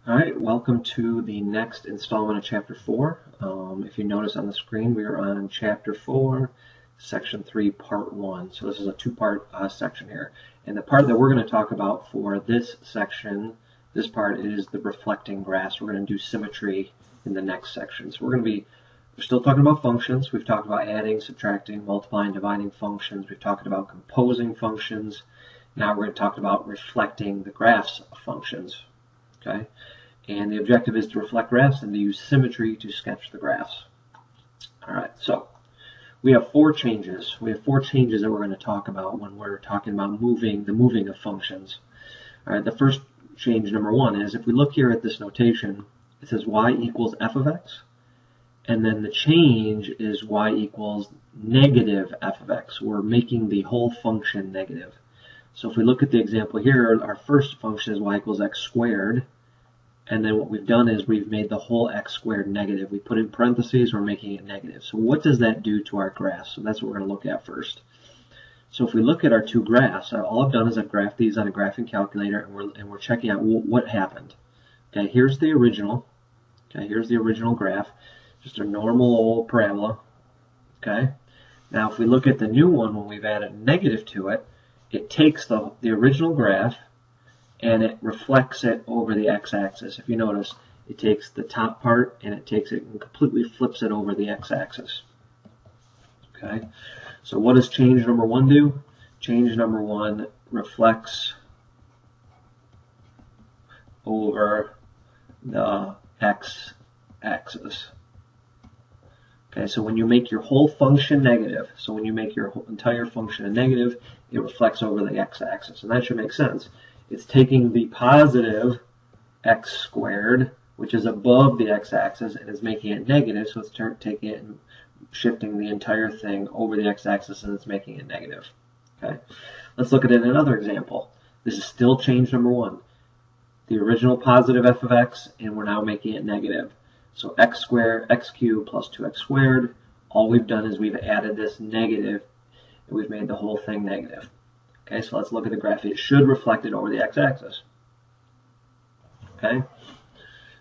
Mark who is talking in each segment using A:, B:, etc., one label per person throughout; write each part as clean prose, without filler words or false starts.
A: Alright, welcome to the next installment of Chapter 4. If you notice on the screen, we are on Chapter 4, Section 3, Part 1. So this is a two-part section here. And the part that we're going to talk about for this section, this part is the reflecting graphs. We're going to do symmetry in the next section. So we're still talking about functions. We've talked about adding, subtracting, multiplying, dividing functions. We've talked about composing functions. Now we're going to talk about reflecting the graphs of functions. Okay? And the objective is to reflect graphs and to use symmetry to sketch the graphs. Alright, so we have four changes. We have four changes that we're going to talk about when we're talking about the moving of functions. Alright, the first change, number one, is if we look here at this notation, it says y equals f of x, and then the change is y equals negative f of x. We're making the whole function negative. So if we look at the example here, our first function is y equals x squared. And then what we've done is we've made the whole x squared negative. We put in parentheses, we're making it negative. So what does that do to our graphs? So that's what we're going to look at first. So if we look at our two graphs, all I've done is I've graphed these on a graphing calculator, and we're checking out what happened. Okay, here's the original. Okay, here's the original graph, just a normal old parabola. Okay, now if we look at the new one, when we've added a negative to it, it takes the original graph and it reflects it over the x-axis. If you notice, it takes the top part and it takes it and completely flips it over the x-axis. Okay, so what does change number one do? Change number one reflects over the x-axis. Okay, so when you make your whole function negative, so when you make your entire function a negative, it reflects over the x-axis, and that should make sense. It's taking the positive x squared, which is above the x-axis, and is making it negative, so it's taking it and shifting the entire thing over the x-axis, and it's making it negative. Okay, let's look at it in another example. This is still change number one. The original positive f of x, and we're now making it negative. So x cubed plus 2x squared, all we've done is we've added this negative, and we've made the whole thing negative. Okay, so let's look at the graph. It should reflect it over the x-axis. Okay,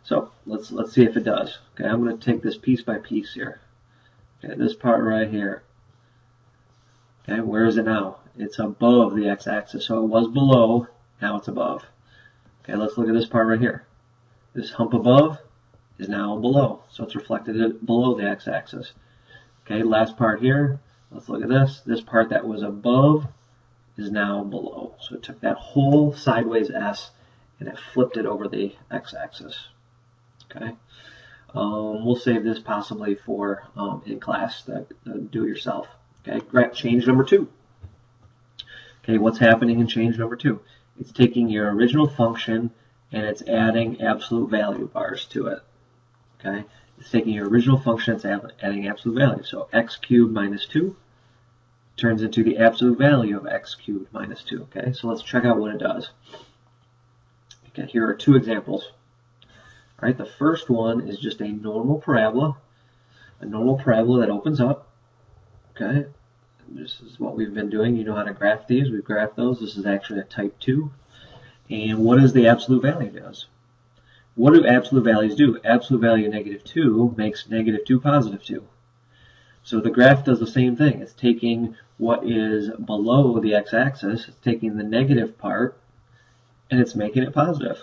A: so let's see if it does. Okay, I'm going to take this piece by piece here. Okay, this part right here. Okay, where is it now? It's above the x-axis. So it was below, now it's above. Okay, let's look at this part right here. This hump above is now below, so it's reflected below the x-axis. Okay, last part here. Let's look at this. This part that was above is now below. So it took that whole sideways S and it flipped it over the x-axis. Okay, we'll save this possibly for in class, do it yourself. Okay, change number two. Okay, what's happening in change number two? It's taking your original function and it's adding absolute value bars to it. Okay, it's taking your original function, it's adding absolute value. So x cubed minus 2 turns into the absolute value of x cubed minus 2. Okay, so let's check out what it does. Okay, here are two examples. All right, the first one is just a normal parabola that opens up. Okay, this is what we've been doing. You know how to graph these. We've graphed those. This is actually a type 2. And what does the absolute value do? What do absolute values do? Absolute value negative 2 makes negative 2 positive 2. So the graph does the same thing. It's taking what is below the x-axis, it's taking the negative part, and it's making it positive.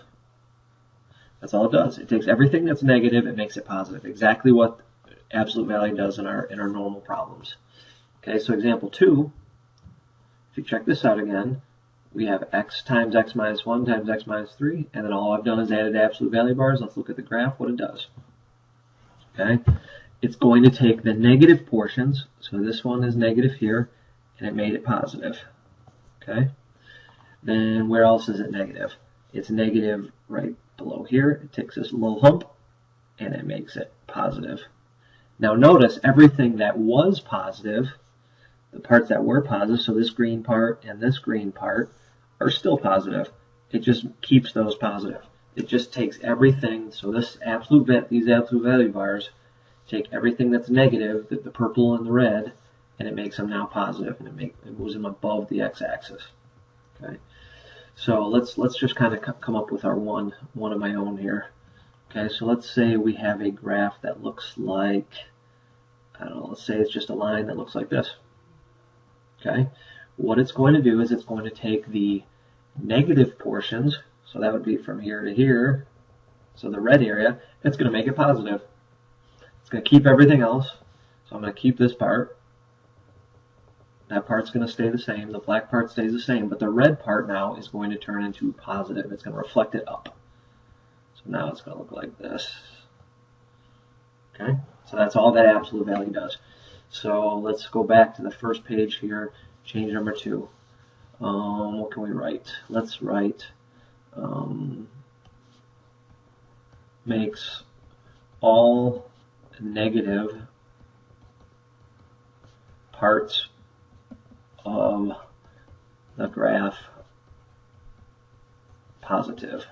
A: That's all it does. It takes everything that's negative and makes it positive. Exactly what absolute value does in our normal problems. Okay, so example 2, if you check this out again, we have x times x minus 1 times x minus 3, and then all I've done is added absolute value bars. Let's look at the graph, what it does. Okay, it's going to take the negative portions, so this one is negative here, and it made it positive. Okay, then where else is it negative? It's negative right below here. It takes this little hump, and it makes it positive. Now notice everything that was positive, the parts that were positive, so this green part and this green part, are still positive. It just keeps those positive. It just takes everything, so these absolute value bars take everything that's negative, the purple and the red, and it makes them now positive, and it moves them above the x-axis. Okay, so let's just kind of come up with our one of my own here. Okay, so let's say we have a graph that looks like, I don't know, let's say it's just a line that looks like this. Okay, what it's going to do is it's going to take the negative portions, so that would be from here to here, so the red area, it's going to make it positive. It's going to keep everything else, so I'm going to keep this part. That part's going to stay the same, the black part stays the same, but the red part now is going to turn into positive. It's going to reflect it up. So now it's going to look like this. Okay, so that's all that absolute value does. So let's go back to the first page here, change number 2. What can we write? Let's write makes all negative parts of the graph positive.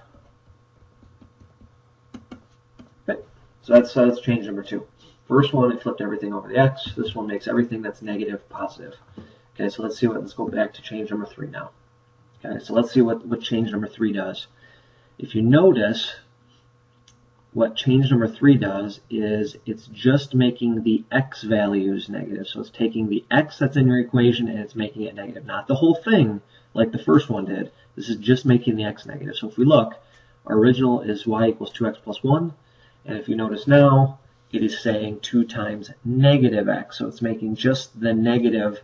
A: Okay, so that's change number 2. First one, it flipped everything over the x. This one makes everything that's negative positive. Okay, so let's go back to change number 3 now. Okay, so let's see what change number 3 does. If you notice, what change number 3 does is it's just making the x values negative. So it's taking the x that's in your equation and it's making it negative. Not the whole thing like the first one did. This is just making the x negative. So if we look, our original is y equals 2x plus 1. And if you notice now, it is saying 2 times negative x. So it's making just the negative,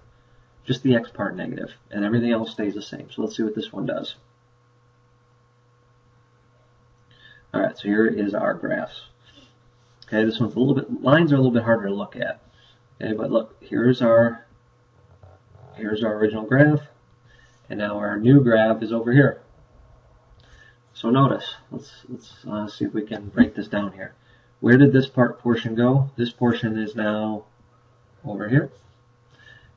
A: just the x part negative, and everything else stays the same. So let's see what this one does. All right, so here is our graphs. Okay, this one's lines are a little bit harder to look at. Okay, but look, here's our original graph, and now our new graph is over here. So notice, let's see if we can break this down here. Where did this portion go? This portion is now over here.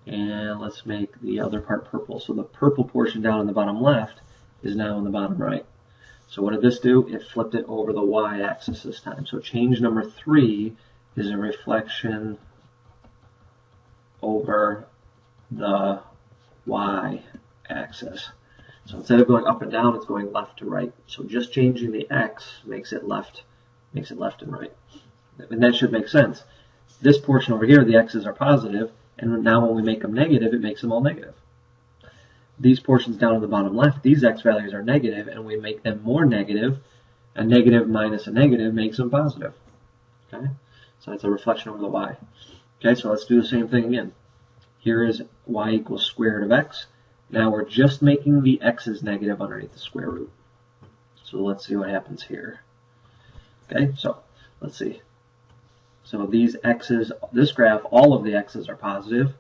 A: And let's make the other part purple. So the purple portion down in the bottom left is now in the bottom right. So what did this do? It flipped it over the y-axis this time. So change number 3 is a reflection over the y-axis. So instead of going up and down, it's going left to right. So just changing the x makes it left and right. And that should make sense. This portion over here, the x's are positive, and now when we make them negative, it makes them all negative. These portions down in the bottom left, these x values are negative, and we make them more negative. A negative minus a negative makes them positive. Okay, so that's a reflection over the y. Okay, so let's do the same thing again. Here is y equals square root of x. Now we're just making the x's negative underneath the square root. So let's see what happens here. Okay, so let's see. So these x's, this graph, all of the x's are positive,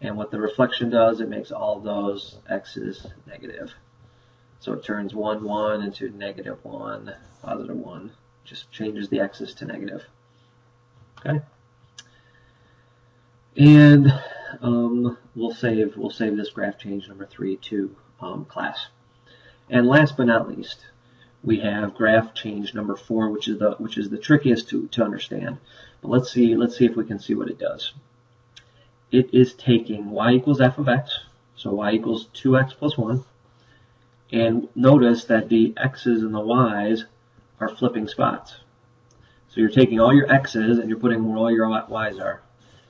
A: and what the reflection does, it makes all of those x's negative. So it turns 1, 1 into negative 1, positive 1. Just changes the x's to negative. Okay. And we'll save this graph change number 3 to class. And last but not least, we have graph change number 4, which is the trickiest to understand. But let's see if we can see what it does. It is taking y equals f of x, so y equals 2x plus 1, and notice that the x's and the y's are flipping spots. So you're taking all your x's and you're putting where all your y's are.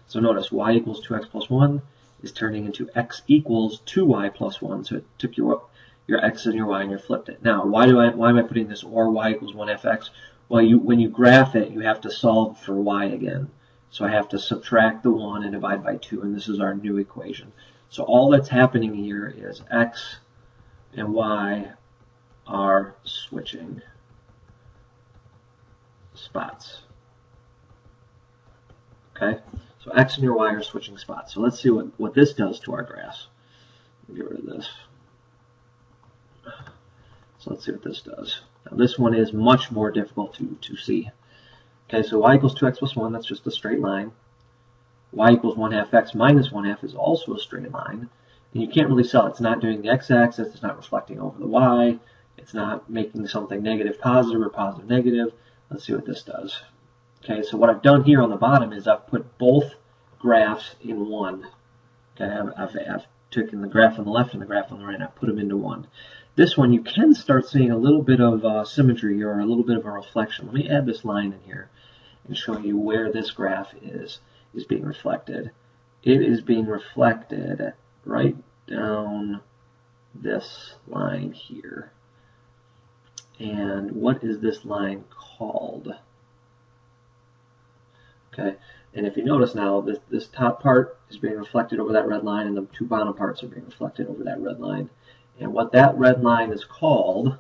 A: So notice y equals 2x plus 1 is turning into x equals 2y plus 1. So it took your x and your y and you flipped it. Now, why am I putting this or y equals 1fx? Well, when you graph it, you have to solve for y again. So I have to subtract the 1 and divide by 2, and this is our new equation. So all that's happening here is x and y are switching spots. Okay? So x and your y are switching spots. So let's see what this does to our graphs. Get rid of this. So let's see what this does. Now this one is much more difficult to see. Okay, so y equals 2x plus 1, that's just a straight line. y equals 1/2 x minus 1/2 is also a straight line. And you can't really tell. It's not doing the x-axis. It's not reflecting over the y. It's not making something negative positive or positive negative. Let's see what this does. Okay, so what I've done here on the bottom is I've put both graphs in one. Okay, I've taken the graph on the left and the graph on the right, and I've put them into one. This one, you can start seeing a little bit of symmetry or a little bit of a reflection. Let me add this line in here and show you where this graph is being reflected. It is being reflected right down this line here. And what is this line called? Okay, and if you notice now, this top part is being reflected over that red line, and the two bottom parts are being reflected over that red line. And what that red line is called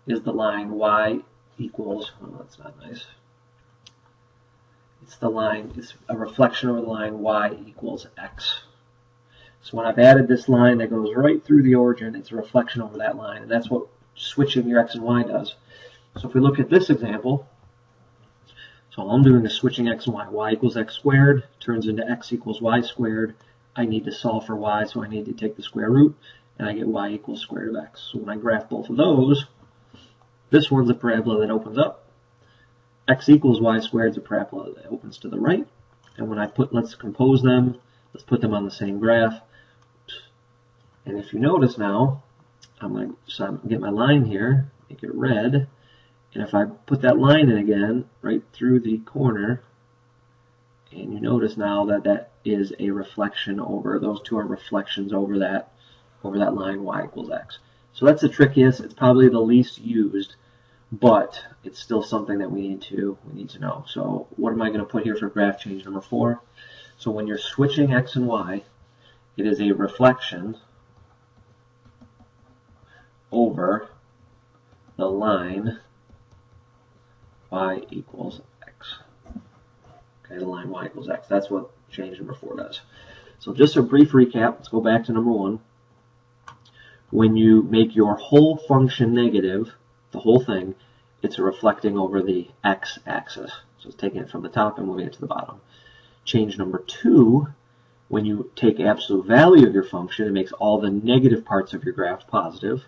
A: is the line y equals, oh, that's not nice. It's the line, it's a reflection over the line y equals x. So when I've added this line that goes right through the origin, it's a reflection over that line, and that's what switching your x and y does. So if we look at this example, so all I'm doing is switching x and y. Y equals x squared turns into x equals y squared. I need to solve for y, so I need to take the square root, and I get y equals square root of x. So when I graph both of those, this one's a parabola that opens up. X equals y squared is a parabola that opens to the right. And when I let's compose them, let's put them on the same graph. And if you notice now, I'm going to get my line here, make it red. And if I put that line in again, right through the corner, and you notice now that that is a reflection over, those two are reflections over that line y equals x. So that's the trickiest. It's probably the least used, but it's still something that we need to know. So what am I going to put here for graph change number 4? So when you're switching x and y, it is a reflection over the line y equals x. Okay, the line y equals x. That's what change number 4 does. So just a brief recap. Let's go back to number 1. When you make your whole function negative, the whole thing, it's reflecting over the x-axis. So it's taking it from the top and moving it to the bottom. Change number 2, when you take absolute value of your function, it makes all the negative parts of your graph positive.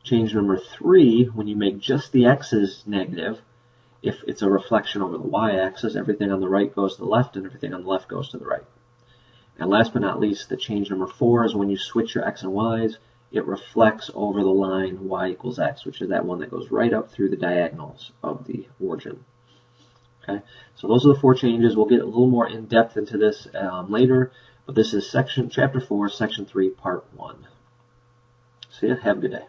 A: Change number 3, when you make just the x's negative, if it's a reflection over the y-axis, everything on the right goes to the left and everything on the left goes to the right. And last but not least, the change number 4 is when you switch your x and y's, it reflects over the line y equals x, which is that one that goes right up through the diagonals of the origin. Okay, so those are the 4 changes. We'll get a little more in depth into this later, but this is chapter 4, section 3, part 1. See ya. Have a good day.